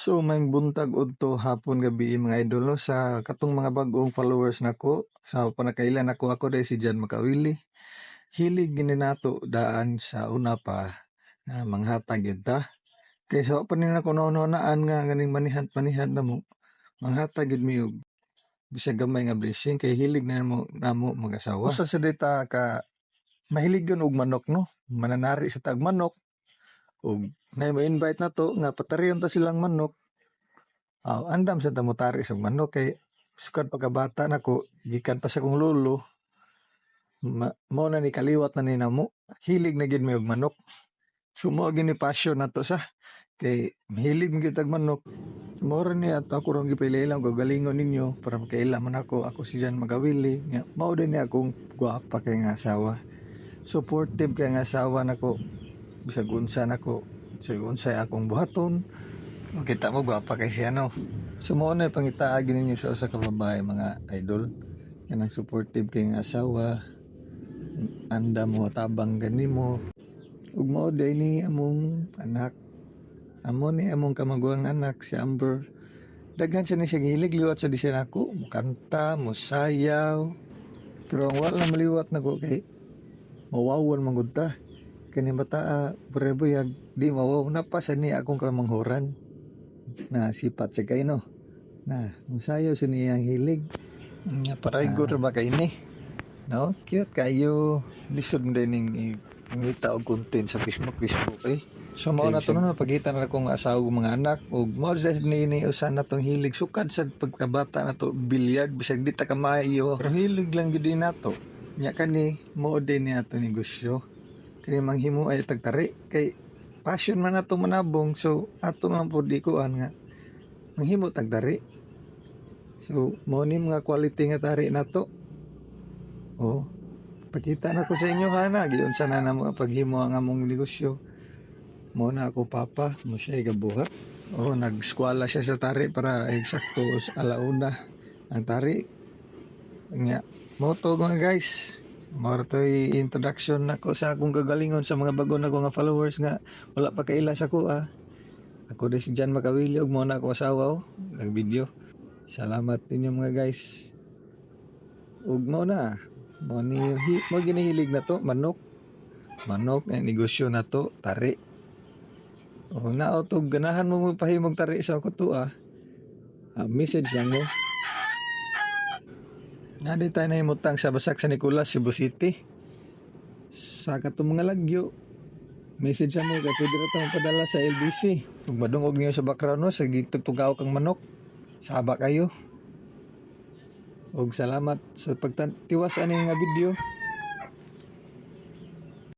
So may buntag udto hapon gabi mga idol no, sa katong mga bag-ong followers nako sa panakailan ako dahil si Jan Makawili. Hilig gini nato daan sa una pa na manghatag yun ta. Kaya sa pa nila ko naunaan nga ganing manihat na mo. Manghatag yun mi og bisag gamay nga blessing kay hilig na mo namo mag-asawa. Usa sa dita ka mahilig yun og manok no. Mananari sa tag manok og na ma-invite na to nga patariyon ta silang manok. Andam sa tamutari sa manok kay sukad pagkabata nako gikan pa sa kong lolo mo na ni kaliwat na ni namo hilig na gid mi og manok. Sumo gini passion nato sa kay mahilig mi gyud tag manok. Mora ni ato ako rong gipili lang gagalingon ninyo para makaila man ako si Jan Magawili nga mao din ni akong gwapa kay nga asawa. Supportive kay nga asawa nako bisag unsa nako so unsay akong buhaton. Kita mo gwapa kay siya no. Sumo na pangitaagi ninyo sa usa ka babae mga idol. Yan ang supportive kay nga asawa. Anda mo tabang ganimo. Ug mao day ni among anak. Amo ni among kamaguang anak si Amber. Daghan siya ni siya gihilig liwat sa disya nako, mukanta, musayaw. Pero ang wala maliwat nako kay mawawan man gud ta. Kani bata buyag di mawaw na pa sa ni akong kamanghoran. Na sipat sa kay no. Na musayaw sa niyang hilig. Nga paray gud ba kay ni. No, cute kayo. Lisod din ning ngita og content sa Facebook eh. So mao na to no pagitan na akong asawa mga anak ug mao ni usa na tong hilig sukad sa pagkabata na to bilyard bisag di ta kamayo pero hilig lang gyud nato. Nya kani mao din ni ato negosyo. Kani manghimo ay tagtari kay passion man nato manabong so ato man pud ikuan nga manghimo tagtari. So mao ni mga quality nga tari nato. Oh, pakita na ko sa inyo hana giunsa na namo paghimo ang among negosyo. Mo na ako papa, mo siya igabuhat. Oh, nag-eskwela siya sa tari para eksakto alauna ang tari. Nga, mo to mga guys. Mo to'y introduction nako sa akong gagalingon sa mga bago na ko nga followers nga wala pa kaila sa ko Ako din si Jan Makawili ug mo na ako asawa nag-video. Salamat ninyo mga guys. Ug mo na. Mo ginihilig na to manok. Manok ang negosyo na to tari. Oh, to ganahan mo pahimog tari sa ako to message lang mo. Nadi tayo na imutang sa Basak sa Nicolas, Cebu City. Sa katong mga lagyo. Message mo kay pwede ra tayong padala sa LBC. Kung madungog niyo sa background no, sa gitugtugaw kang manok. Saba kayo. Og salamat sa pagtiwas ani nga video.